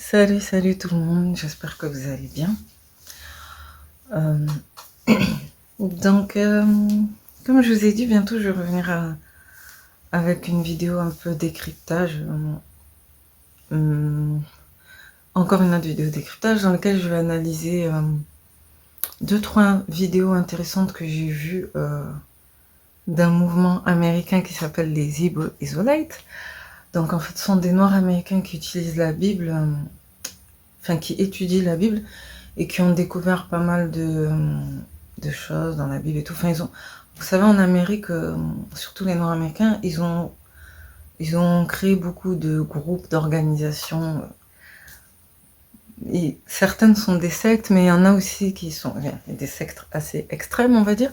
Salut, salut tout le monde, j'espère que vous allez bien. Euh, donc, comme je vous ai dit, bientôt je vais revenir avec une vidéo un peu décryptage. Encore une autre vidéo décryptage dans laquelle je vais analyser deux, trois vidéos intéressantes que j'ai vues d'un mouvement américain qui s'appelle les Hebrew Israelites. Donc en fait, ce sont des Noirs américains qui utilisent la Bible, qui étudient la Bible et qui ont découvert pas mal de choses dans la Bible et tout. Enfin, vous savez, en Amérique, surtout les Noirs américains, ils ont créé beaucoup de groupes, d'organisations. Et certaines sont des sectes, mais il y en a aussi qui sont des sectes assez extrêmes, on va dire.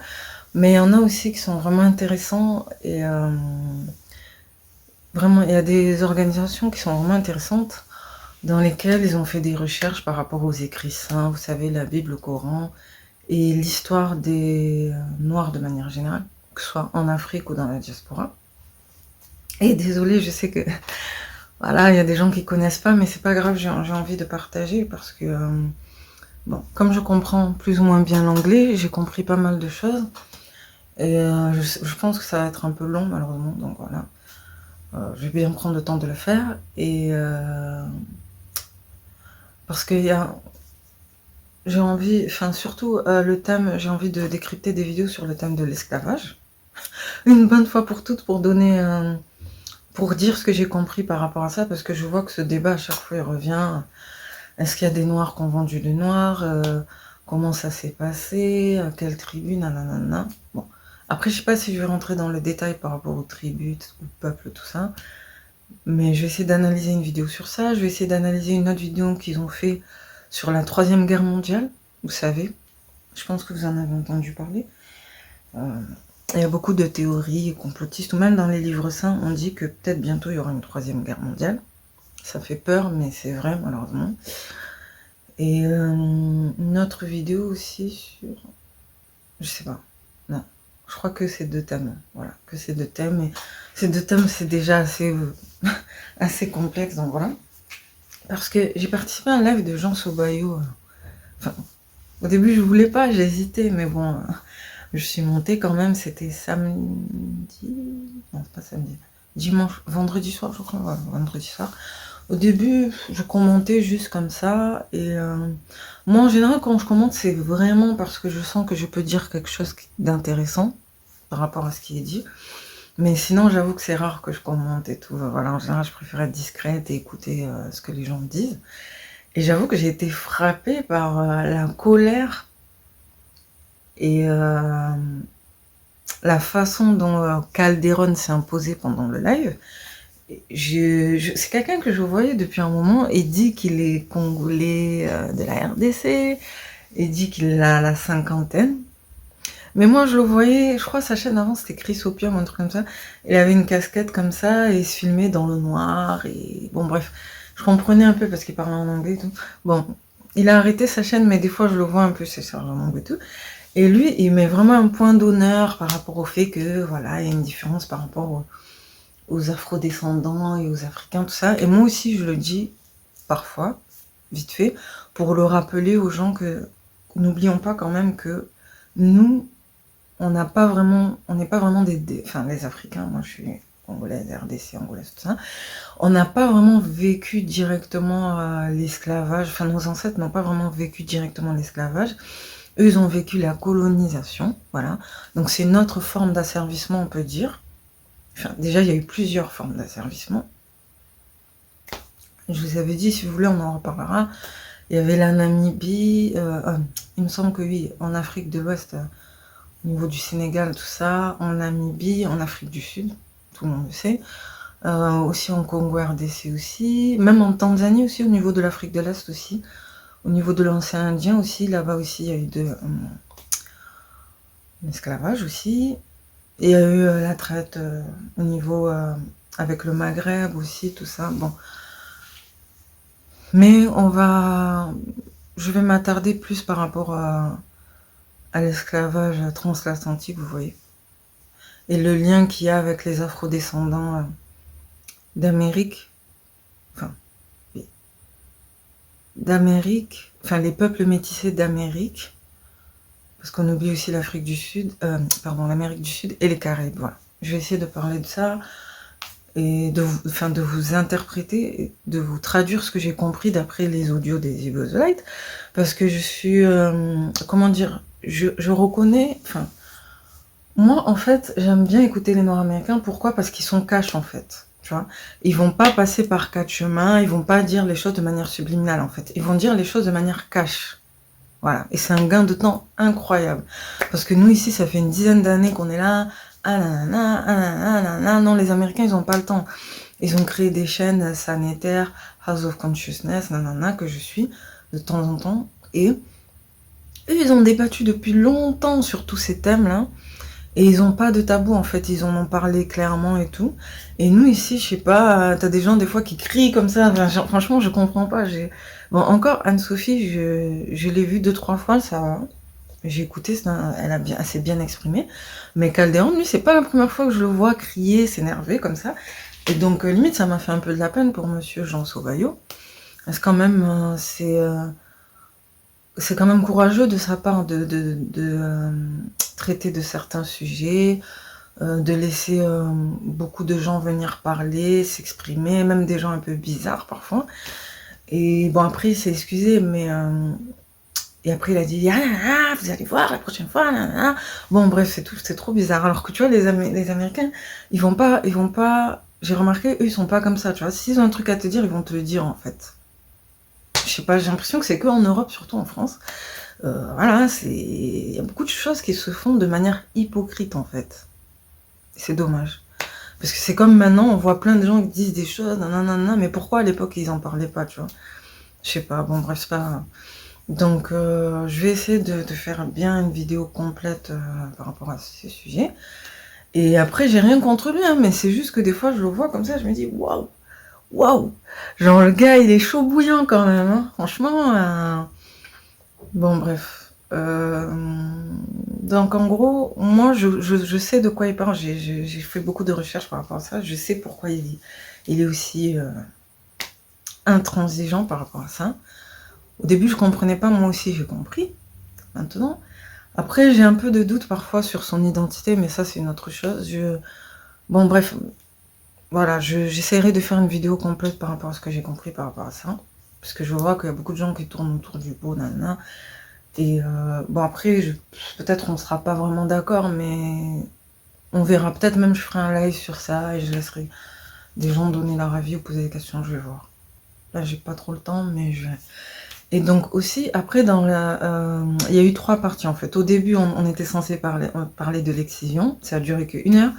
Mais il y en a aussi qui sont vraiment intéressants et vraiment, il y a des organisations qui sont vraiment intéressantes dans lesquelles ils ont fait des recherches par rapport aux écrits saints, vous savez, la Bible, le Coran, et l'histoire des Noirs de manière générale, que ce soit en Afrique ou dans la diaspora. Et désolé, je sais que voilà, il y a des gens qui connaissent pas, mais c'est pas grave, j'ai envie de partager parce que bon, comme je comprends plus ou moins bien l'anglais, j'ai compris pas mal de choses et je pense que ça va être un peu long malheureusement, donc voilà. Je vais bien prendre le temps de le faire et parce que j'ai envie, surtout le thème, j'ai envie de décrypter des vidéos sur le thème de l'esclavage. Une bonne fois pour toutes pour donner, pour dire ce que j'ai compris par rapport à ça, parce que je vois que ce débat à chaque fois il revient. Est-ce qu'il y a des Noirs qui ont vendu des Noirs comment ça s'est passé, à quelle tribu, nanana. Bon, après je sais pas si je vais rentrer dans le détail par rapport aux tribus, aux peuples, tout ça, mais je vais essayer d'analyser une vidéo sur ça. Je vais essayer d'analyser une autre vidéo qu'ils ont fait sur la 3e guerre mondiale, vous savez, je pense que vous en avez entendu parler. Il y a beaucoup de théories complotistes, ou même dans les livres saints, on dit que peut-être bientôt il y aura une 3e guerre mondiale. Ça fait peur, mais c'est vrai malheureusement. Et une autre vidéo aussi sur... Je sais pas. Non. Je crois que c'est 2 thèmes. Voilà, que c'est 2 thèmes. Et ces 2 thèmes, c'est déjà assez, assez complexe, donc voilà. Parce que j'ai participé à un live de Jean Sobayo. Enfin, au début, je voulais pas, j'hésitais, mais bon, je suis montée quand même, c'était samedi... Non, c'est pas samedi. Dimanche, vendredi soir, je crois, ouais, vendredi soir. Au début, je commentais juste comme ça, et moi, en général, quand je commente, c'est vraiment parce que je sens que je peux dire quelque chose d'intéressant par rapport à ce qui est dit. Mais sinon, j'avoue que c'est rare que je commente et tout. Voilà, en général, je préfère être discrète et écouter ce que les gens me disent. Et j'avoue que j'ai été frappée par la colère et la façon dont Calderon s'est imposé pendant le live. C'est quelqu'un que je voyais depuis un moment. Il dit qu'il est congolais de la RDC. Il dit qu'il a la cinquantaine. Mais moi, je le voyais, je crois sa chaîne avant, c'était Chris Opium, un truc comme ça. Il avait une casquette comme ça et il se filmait dans le noir. Et bon, bref, je comprenais un peu parce qu'il parlait en anglais et tout. Bon, il a arrêté sa chaîne, mais des fois, je le vois un peu, c'est ça, en anglais et tout. Et lui, il met vraiment un point d'honneur par rapport au fait que, voilà, il y a une différence par rapport aux afro-descendants et aux Africains, tout ça. Et moi aussi, je le dis parfois, vite fait, pour le rappeler aux gens que n'oublions pas quand même que nous, on n'est pas vraiment enfin les Africains, moi je suis congolaise, RDC, angolaise, tout ça, on n'a pas vraiment vécu directement l'esclavage, enfin nos ancêtres n'ont pas vraiment vécu directement l'esclavage, eux ils ont vécu la colonisation, voilà, donc c'est notre forme d'asservissement on peut dire. Enfin, déjà, il y a eu plusieurs formes d'asservissement. Je vous avais dit, si vous voulez, on en reparlera. Il y avait la Namibie, il me semble que oui, en Afrique de l'Ouest, au niveau du Sénégal, tout ça, en Namibie, en Afrique du Sud, tout le monde le sait, aussi en Congo RDC aussi, même en Tanzanie aussi, au niveau de l'Afrique de l'Est aussi, au niveau de l'océan Indien aussi, là-bas aussi, il y a eu de l'esclavage aussi. Et il y a eu la traite au niveau avec le Maghreb aussi, tout ça. Bon. Mais je vais m'attarder plus par rapport à l'esclavage transatlantique, vous voyez. Et le lien qu'il y a avec les afrodescendants d'Amérique. Enfin, oui. d'Amérique, enfin les peuples métissés d'Amérique, parce qu'on oublie aussi l'Afrique du Sud, pardon, l'Amérique du Sud et les Caraïbes, voilà. Je vais essayer de parler de ça et de vous interpréter, et de vous traduire ce que j'ai compris d'après les audios des Evil the Light, parce que je suis, comment dire, je reconnais, enfin, moi en fait, j'aime bien écouter les Noirs américains, pourquoi? Parce qu'ils sont cash en fait, tu vois. Ils vont pas passer par quatre chemins, ils vont pas dire les choses de manière subliminale en fait, ils vont dire les choses de manière cash. Voilà, et c'est un gain de temps incroyable. Parce que nous, ici, ça fait une dizaine d'années qu'on est là. Ah nanana, ah nanana, ah nanana. Non, les Américains, ils n'ont pas le temps. Ils ont créé des chaînes sanitaires, House of Consciousness, nanana, que je suis de temps en temps. Et eux, ils ont débattu depuis longtemps sur tous ces thèmes-là. Et ils n'ont pas de tabou, en fait. Ils en ont parlé clairement et tout. Et nous, ici, je sais pas, t'as des gens, des fois, qui crient comme ça. Enfin, franchement, je comprends pas. Bon, encore, Anne-Sophie, je l'ai vue 2-3 fois, ça va. J'ai écouté, elle s'est bien exprimée. Mais Calderon, lui, c'est pas la première fois que je le vois crier, s'énerver comme ça. Et donc, limite, ça m'a fait un peu de la peine pour monsieur Jean Sauvaillot. Parce que quand même, c'est quand même courageux de sa part de traiter de certains sujets, de laisser beaucoup de gens venir parler, s'exprimer, même des gens un peu bizarres parfois. Et bon, après, il s'est excusé, mais... et après, il a dit, ah, vous allez voir la prochaine fois, nanana. Bon, bref, c'est trop bizarre. Alors que tu vois, les Américains, ils vont pas, j'ai remarqué, eux, ils sont pas comme ça, tu vois. S'ils ont un truc à te dire, ils vont te le dire, en fait. Je sais pas, j'ai l'impression que c'est que en Europe, surtout en France. Voilà, il y a beaucoup de choses qui se font de manière hypocrite, en fait. C'est dommage. Parce que c'est comme maintenant, on voit plein de gens qui disent des choses, nanana, mais pourquoi à l'époque, ils en parlaient pas, tu vois. Je sais pas, bon, bref, c'est pas... Donc, je vais essayer de faire bien une vidéo complète par rapport à ces sujets. Et après, j'ai rien contre lui, hein, mais c'est juste que des fois, je le vois comme ça, je me dis, waouh, waouh. Genre, le gars, il est chaud bouillant quand même, hein. Franchement. Bon, bref. Donc, en gros, moi, je sais de quoi il parle. J'ai fait beaucoup de recherches par rapport à ça. Je sais pourquoi il est aussi intransigeant par rapport à ça. Au début, je comprenais pas, moi aussi, j'ai compris. Maintenant. Après, j'ai un peu de doute parfois sur son identité, mais ça, c'est une autre chose. Bon, bref, voilà, j'essaierai de faire une vidéo complète par rapport à ce que j'ai compris par rapport à ça. Parce que je vois qu'il y a beaucoup de gens qui tournent autour du pot, nanana. Et bon, après, peut-être on ne sera pas vraiment d'accord, mais on verra. Peut-être même je ferai un live sur ça et je laisserai des gens donner leur avis ou poser des questions, je vais voir. Là, j'ai pas trop le temps, mais je vais... Et donc aussi, après, il y a eu 3 parties en fait. Au début, on était censé parler de l'excision, ça a duré qu'1 heure.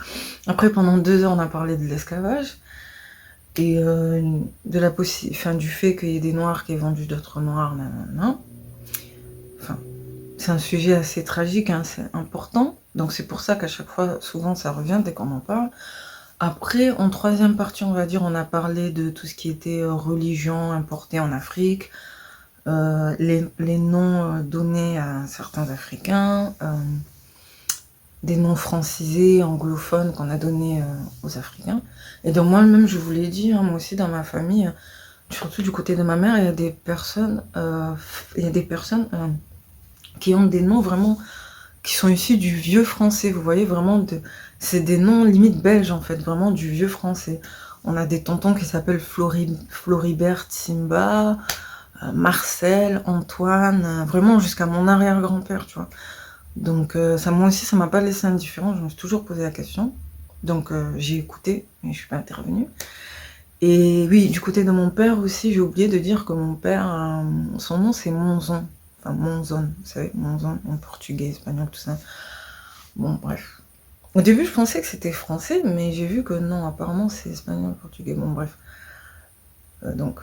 Après, pendant 2 heures, on a parlé de l'esclavage et du fait qu'il y ait des noirs qui aient vendu d'autres noirs, nanana. Enfin, c'est un sujet assez tragique, hein, c'est important. Donc c'est pour ça qu'à chaque fois, souvent, ça revient dès qu'on en parle. Après, en 3e partie, on va dire, on a parlé de tout ce qui était religion importée en Afrique. Les noms donnés à certains Africains, des noms francisés, anglophones qu'on a donnés aux Africains. Et donc moi-même, je vous l'ai dit, hein, moi aussi dans ma famille, surtout du côté de ma mère, il y a des personnes, qui ont des noms vraiment qui sont issus du vieux français. Vous voyez, vraiment, c'est des noms limite belges en fait, vraiment du vieux français. On a des tontons qui s'appellent Floribert Simba, Marcel, Antoine, vraiment jusqu'à mon arrière-grand-père, tu vois. Donc ça, moi aussi, ça m'a pas laissé indifférent, je me suis toujours posé la question. Donc j'ai écouté, mais je suis pas intervenue. Et oui, du côté de mon père aussi, j'ai oublié de dire que mon père, son nom c'est Monzon. Enfin, Monzon, vous savez, Monzon en portugais, espagnol, tout ça. Bon, bref. Au début, je pensais que c'était français, mais j'ai vu que non, apparemment c'est espagnol, portugais. Bon, bref. Donc,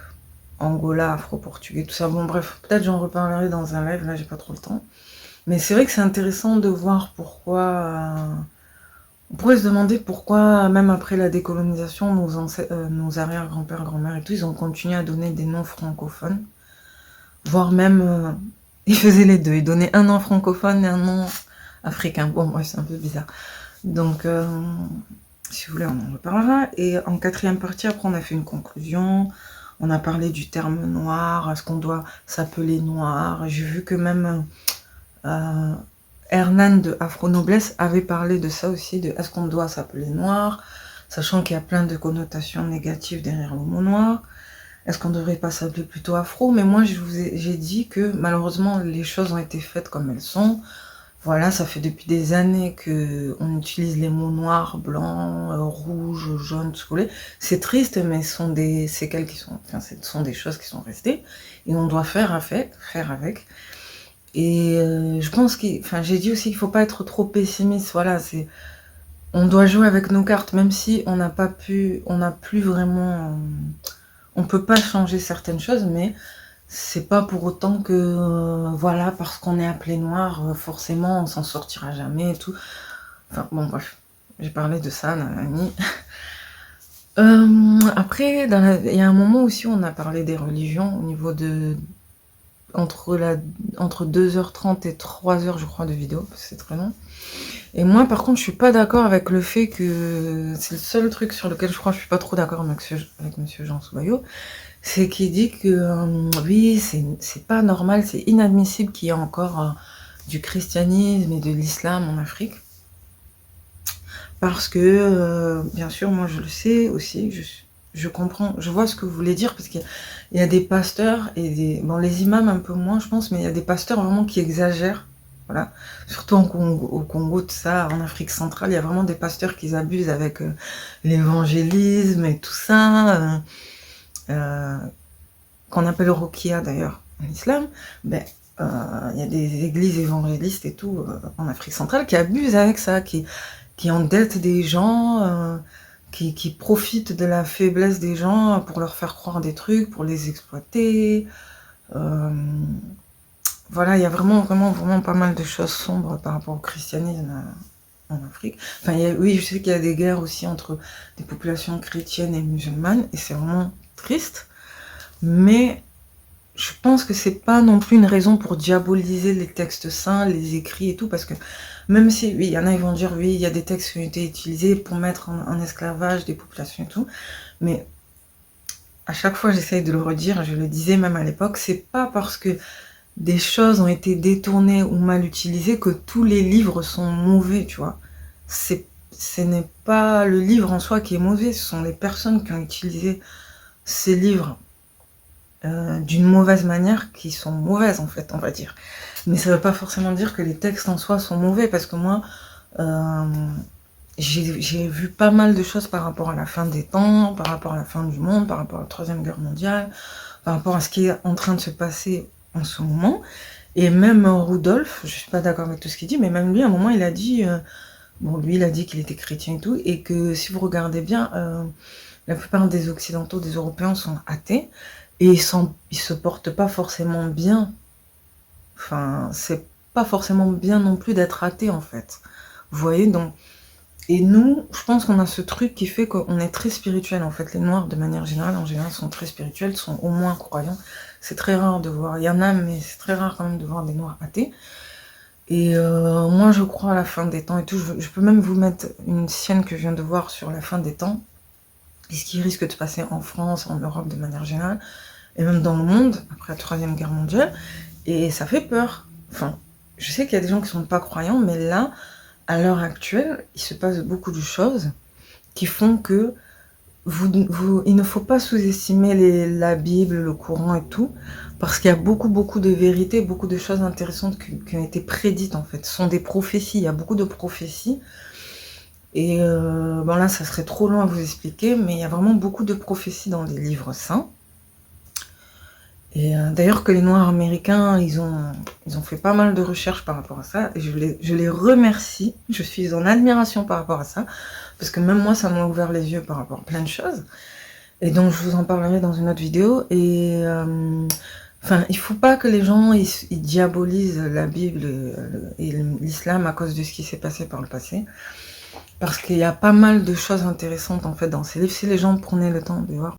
Angola, afro-portugais, tout ça. Bon, bref, peut-être j'en reparlerai dans un live, là, j'ai pas trop le temps. Mais c'est vrai que c'est intéressant de voir pourquoi... on pourrait se demander pourquoi, même après la décolonisation, nos arrière-grands-pères, grand-mères et tout, ils ont continué à donner des noms francophones. Voire même, ils faisaient les deux. Ils donnaient un nom francophone et un nom africain. Bon, bref, c'est un peu bizarre. Donc, si vous voulez, on en reparlera. Et en 4e partie, après, on a fait une conclusion. On a parlé du terme noir, est-ce qu'on doit s'appeler noir? J'ai vu que même Hernan de Afro Noblesse avait parlé de ça aussi, de est-ce qu'on doit s'appeler noir, sachant qu'il y a plein de connotations négatives derrière le mot noir. Est-ce qu'on ne devrait pas s'appeler plutôt afro? Mais moi, j'ai dit que malheureusement, les choses ont été faites comme elles sont. Voilà, ça fait depuis des années qu'on utilise les mots noirs, blancs, rouges, jaunes, tout ce que vous voulez. C'est triste, mais ce sont des séquelles qui sont... Enfin, ce sont des choses qui sont restées. Et on doit faire avec. Et je pense enfin, j'ai dit aussi qu'il ne faut pas être trop pessimiste. Voilà, on doit jouer avec nos cartes, même si on n'a plus vraiment... on peut pas changer certaines choses, mais c'est pas pour autant que, voilà, parce qu'on est appelé noir, forcément, on s'en sortira jamais et tout. Enfin, bon, bref, j'ai parlé de ça, nanani. Après, il y a un moment aussi où on a parlé des religions, au niveau de... entre 2h30 et 3h, je crois, de vidéo, parce que c'est très long. Et moi, par contre, je suis pas d'accord avec le fait que... C'est le seul truc sur lequel je crois que je suis pas trop d'accord avec monsieur Jean Soubayo, c'est qu'il dit que oui, c'est pas normal, c'est inadmissible qu'il y ait encore du christianisme et de l'islam en Afrique. Parce que, bien sûr, moi je le sais aussi, je comprends, je vois ce que vous voulez dire, parce qu'il y a des pasteurs et des... Bon, les imams un peu moins, je pense, mais il y a des pasteurs vraiment qui exagèrent. Voilà. Surtout au Congo, tout ça, en Afrique centrale, il y a vraiment des pasteurs qui abusent avec l'évangélisme et tout ça. Qu'on appelle Rokia d'ailleurs en islam, ben, il y a des églises évangélistes et tout en Afrique centrale qui abusent avec ça, qui endettent des gens, qui profitent de la faiblesse des gens pour leur faire croire des trucs, pour les exploiter. Voilà, il y a vraiment pas mal de choses sombres par rapport au christianisme en Afrique. Enfin, oui, je sais qu'il y a des guerres aussi entre des populations chrétiennes et musulmanes, et c'est vraiment triste. Mais je pense que c'est pas non plus une raison pour diaboliser les textes saints, les écrits et tout, parce que même si, oui, il y en a, ils vont dire, oui, il y a des textes qui ont été utilisés pour mettre en esclavage des populations et tout, mais à chaque fois j'essaye de le redire, je le disais même à l'époque, c'est pas parce que des choses ont été détournées ou mal utilisées que tous les livres sont mauvais, tu vois. Ce n'est pas le livre en soi qui est mauvais, ce sont les personnes qui ont utilisé ces livres d'une mauvaise manière qui sont mauvaises, en fait, on va dire. Mais ça veut pas forcément dire que les textes en soi sont mauvais, parce que moi, j'ai vu pas mal de choses par rapport à la fin des temps, par rapport à la fin du monde, par rapport à la Troisième Guerre mondiale, par rapport à ce qui est en train de se passer en ce moment. Et même Rudolf, je suis pas d'accord avec tout ce qu'il dit, mais même lui, à un moment, il a dit... bon, lui, il a dit qu'il était chrétien et tout, et que si vous regardez bien, la plupart des Occidentaux, des Européens sont athées, et ils se portent pas forcément bien. Enfin, c'est pas forcément bien non plus d'être athée, en fait. Vous voyez, donc... Et nous, je pense qu'on a ce truc qui fait qu'on est très spirituel, en fait. Les Noirs, de manière générale, sont très spirituels, sont au moins croyants. C'est très rare de voir... Il y en a, mais c'est très rare quand même de voir des Noirs athées. Et moi, je crois à la fin des temps et tout. Je peux même vous mettre une sienne que je viens de voir sur la fin des temps. Et ce qui risque de se passer en France, en Europe de manière générale, et même dans le monde, après la Troisième Guerre mondiale, et ça fait peur. Enfin, je sais qu'il y a des gens qui sont pas croyants, mais là, à l'heure actuelle, il se passe beaucoup de choses qui font que il ne faut pas sous-estimer la Bible, le Coran et tout, parce qu'il y a beaucoup de vérités, beaucoup de choses intéressantes qui ont été prédites, en fait. Ce sont des prophéties, il y a beaucoup de prophéties. Et bon là, ça serait trop long à vous expliquer, mais il y a vraiment beaucoup de prophéties dans les livres saints. Et d'ailleurs que les Noirs américains, ils ont fait pas mal de recherches par rapport à ça, et je les remercie, je suis en admiration par rapport à ça, parce que même moi, ça m'a ouvert les yeux par rapport à plein de choses, et donc je vous en parlerai dans une autre vidéo, et enfin, il faut pas que les gens, ils diabolisent la Bible et l'islam à cause de ce qui s'est passé par le passé, parce qu'il y a pas mal de choses intéressantes, en fait, dans ces livres, si les gens prenaient le temps de voir.